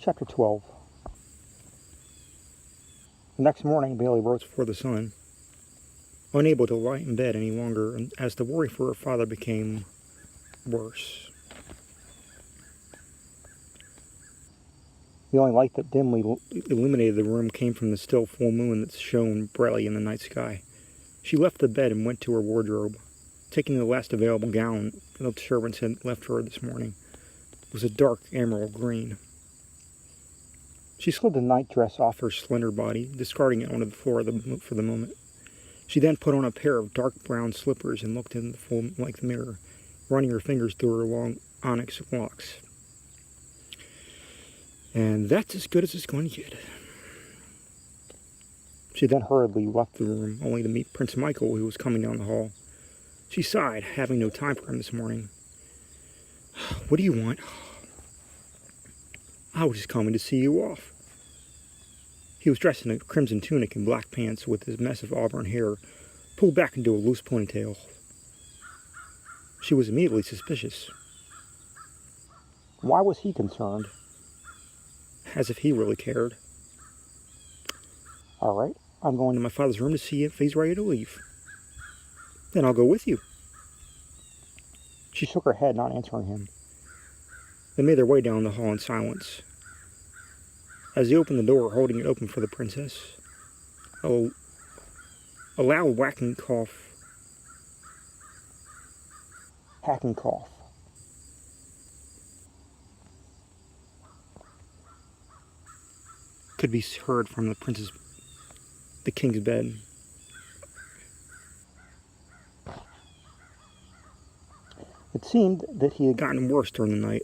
Chapter 12. The next morning, Bailey rose before the sun, unable to lie in bed any longer, as the worry for her father became worse. The only light that dimly illuminated the room came from the still full moon that shone brightly in the night sky. She left the bed and went to her wardrobe, taking the last available gown the servants had left her this morning. It was a dark emerald green. She slid the nightdress off her slender body, discarding it onto the floor for the moment. She then put on a pair of dark brown slippers and looked in the full length mirror, running her fingers through her long onyx locks. And that's as good as it's going to get. She then hurriedly left the room, only to meet Prince Michael, who was coming down the hall. She sighed, having no time for him this morning. "What do you want?" "I was just coming to see you off." He was dressed in a crimson tunic and black pants, with his mess of auburn hair pulled back into a loose ponytail. She was immediately suspicious. Why was he concerned? As if he really cared. "All right, I'm going to my father's room to see if he's ready to leave." "Then I'll go with you." She shook her head, not answering him. They made their way down the hall in silence. As he opened the door, holding it open for the princess, a loud hacking cough could be heard from the king's bed. It seemed that he had gotten worse during the night.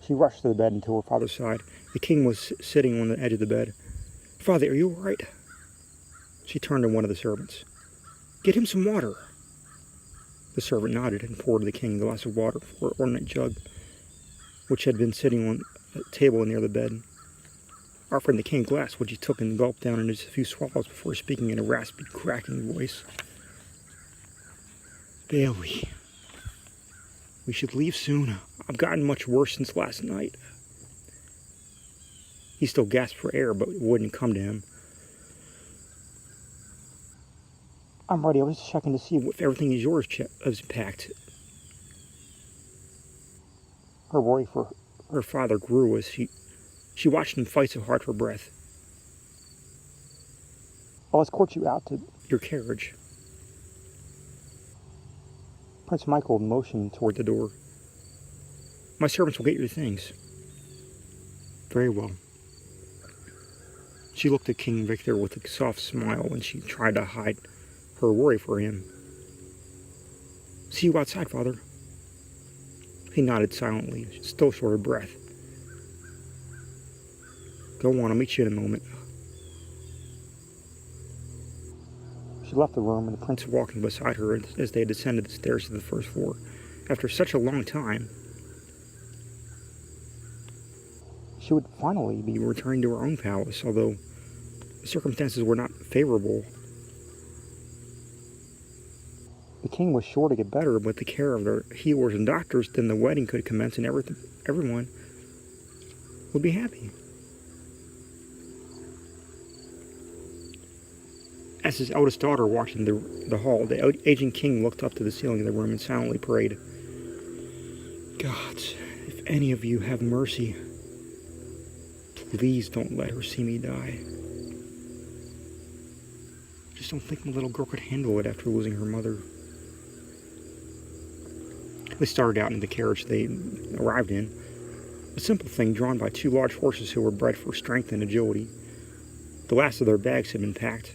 She rushed to the bed and to her father's side. The king was sitting on the edge of the bed. "Father, are you all right?" She turned to one of the servants. "Get him some water." The servant nodded and poured the king a glass of water from an ornate jug, which had been sitting on a table near the bed. Offering the king a glass, which he took and gulped down in just a few swallows before speaking in a raspy, cracking voice. "Bailey, we should leave soon. I've gotten much worse since last night." He still gasped for air, but it wouldn't come to him. "I'm ready. I was just checking to see if everything is yours is packed." Her worry for her father grew as she watched him fight so hard for breath. "I'll escort you out to your carriage." Prince Michael motioned toward the door. "My servants will get your things." "Very well." She looked at King Victor with a soft smile when she tried to hide her worry for him. "See you outside, Father." He nodded silently, still short of breath. "Go on, I'll meet you in a moment." She left the room, and the prince walking beside her as they descended the stairs to the first floor. After such a long time, she would finally be returning to her own palace, although the circumstances were not favorable. The king was sure to get better with the care of their healers and doctors. Then the wedding could commence, and everyone would be happy. As his eldest daughter walked into the hall, the aging king looked up to the ceiling of the room and silently prayed, "Gods, if any of you have mercy, please don't let her see me die. I just don't think my little girl could handle it after losing her mother." They started out in the carriage they arrived in, a simple thing drawn by two large horses who were bred for strength and agility. The last of their bags had been packed,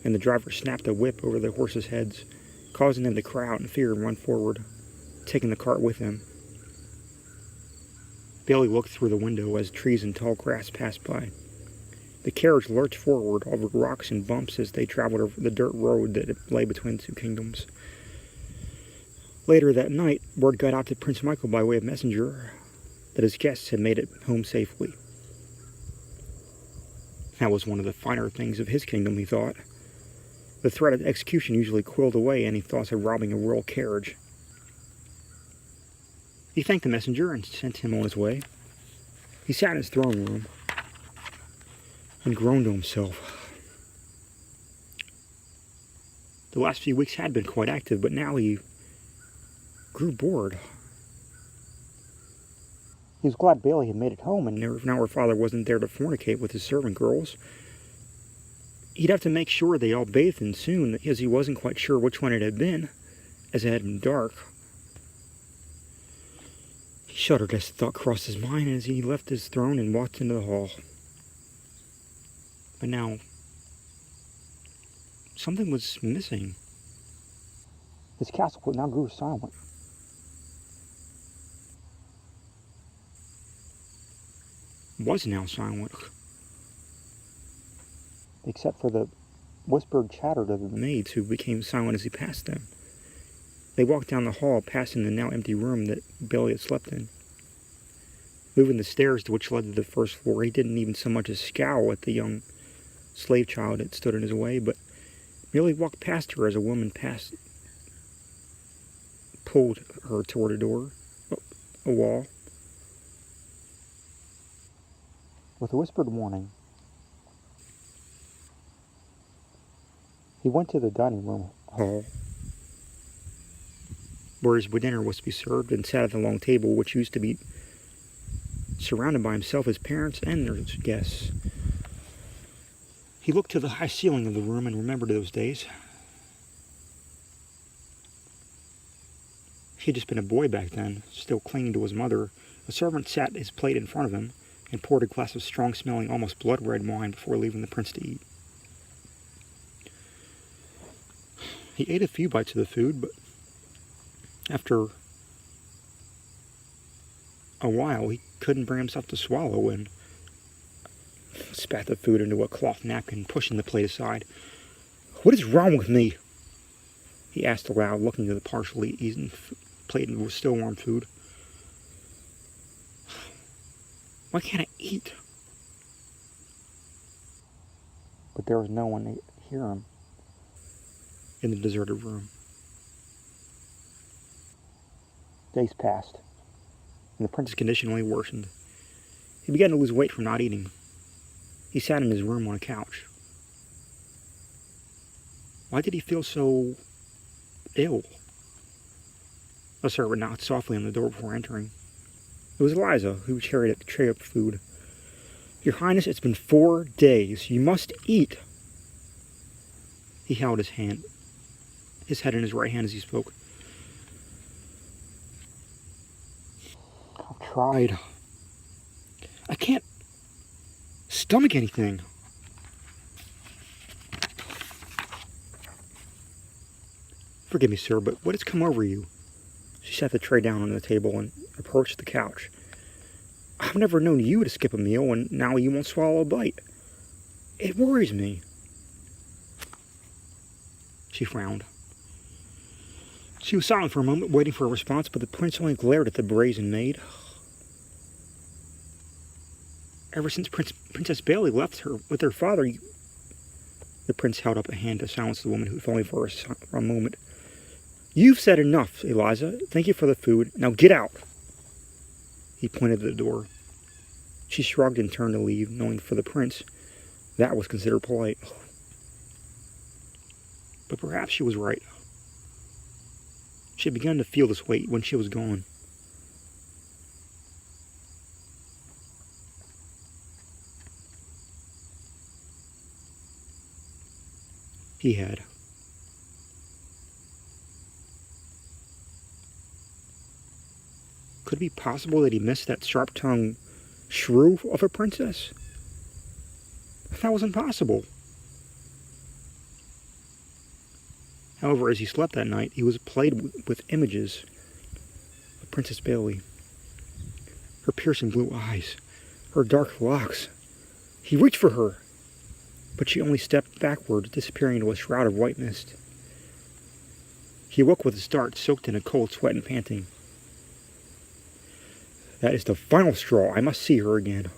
and the driver snapped a whip over the horses' heads, causing them to cry out in fear and run forward, taking the cart with them. Bailey looked through the window as trees and tall grass passed by. The carriage lurched forward over rocks and bumps as they traveled over the dirt road that lay between the two kingdoms. Later that night, word got out to Prince Michael by way of messenger that his guests had made it home safely. That was one of the finer things of his kingdom, he thought. The threat of execution usually quilled away any thoughts of robbing a royal carriage. He thanked the messenger and sent him on his way. He sat in his throne room and groaned to himself. The last few weeks had been quite active, but now he grew bored. He was glad Bailey had made it home, and now her father wasn't there to fornicate with his servant girls. He'd have to make sure they all bathed in soon, as he wasn't quite sure which one it had been, as it had been dark. He shuddered as the thought crossed his mind as he left his throne and walked into the hall. But now, something was missing. His castle now grew silent. Was now silent, except for the whispered chatter of the maids, who became silent as he passed them. They walked down the hall, passing the now empty room that Bailey had slept in. Moving the stairs to which led to the first floor, he didn't even so much as scowl at the young slave child that stood in his way, but merely walked past her as a woman pulled her toward a door, a wall. With a whispered warning, he went to the dining room hall, where his dinner was to be served, and sat at the long table, which used to be surrounded by himself, his parents, and their guests. He looked to the high ceiling of the room and remembered those days. He had just been a boy back then, still clinging to his mother. A servant sat his plate in front of him and poured a glass of strong-smelling, almost blood-red wine before leaving the prince to eat. He ate a few bites of the food, but after a while he couldn't bring himself to swallow and spat the food into a cloth napkin, pushing the plate aside. "What is wrong with me?" he asked aloud, looking at the partially eaten plate with still warm food. "Why can't I eat?" But there was no one to hear him in the deserted room. Days passed, and the prince's condition only worsened. He began to lose weight from not eating. He sat in his room on a couch. Why did he feel so ill? A servant knocked softly on the door before entering. It was Eliza, who carried a tray of food. "Your Highness, it's been 4 days. You must eat." He held his head in his right hand as he spoke. "I've tried. I can't stomach anything." "Forgive me, sir, but what has come over you?" She set the tray down on the table and approached the couch. "I've never known you to skip a meal, and now you won't swallow a bite. It worries me." She frowned. She was silent for a moment, waiting for a response, but the prince only glared at the brazen maid. "Ever since Princess Bailey left her with her father, The prince held up a hand to silence the woman, who only for a moment. "You've said enough, Eliza. Thank you for the food. Now get out." He pointed to the door. She shrugged and turned to leave, knowing for the prince that was considered polite. But perhaps she was right. She had begun to feel this weight when she was gone. He had. Could it be possible that he missed that sharp-tongued shrew of a princess? That was impossible. However, as he slept that night, he was plagued with images of Princess Bailey. Her piercing blue eyes, her dark locks. He reached for her, but she only stepped backward, disappearing into a shroud of white mist. He awoke with a start, soaked in a cold sweat and panting. That is the final straw. I must see her again.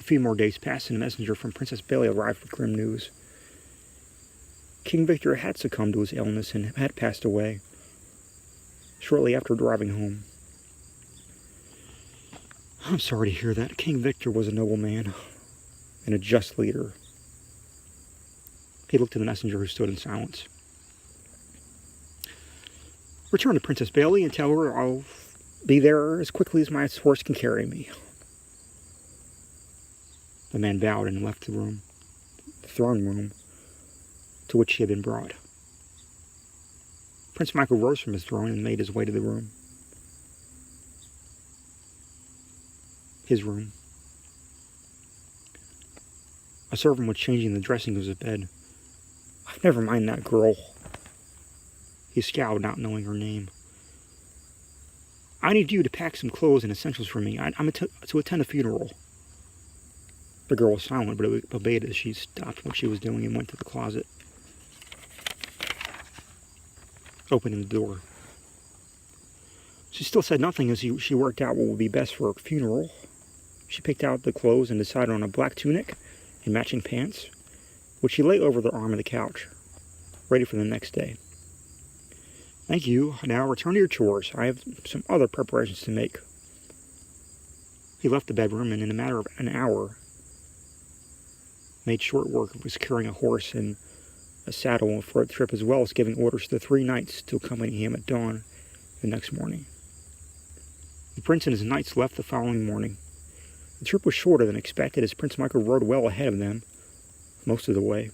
A few more days passed, and a messenger from Princess Bailey arrived with grim news. King Victor had succumbed to his illness and had passed away. shortly after driving home. I'm sorry to hear that. King Victor was a noble man and a just leader. He looked at the messenger who stood in silence. Return to Princess Bailey and tell her I'll be there as quickly as my horse can carry me. The man bowed and left the room, the throne room, to which he had been brought. Prince Michael rose from his throne and made his way to the room. His room. A servant was changing the dressings of his bed. Never mind that girl. He scowled, not knowing her name. I need you to pack some clothes and essentials for me. I'm to attend a funeral. The girl was silent, but obeyed as she stopped what she was doing and went to the closet, opening the door. She still said nothing as she worked out what would be best for her funeral. She picked out the clothes and decided on a black tunic and matching pants, which she laid over the arm of the couch, ready for the next day. Thank you. Now return to your chores. I have some other preparations to make. He left the bedroom and in a matter of an hour made short work of securing a horse and a saddle for a trip, as well as giving orders to the 3 knights to accompany him at dawn the next morning. The prince and his knights left the following morning. The trip was shorter than expected, as Prince Michael rode well ahead of them most of the way.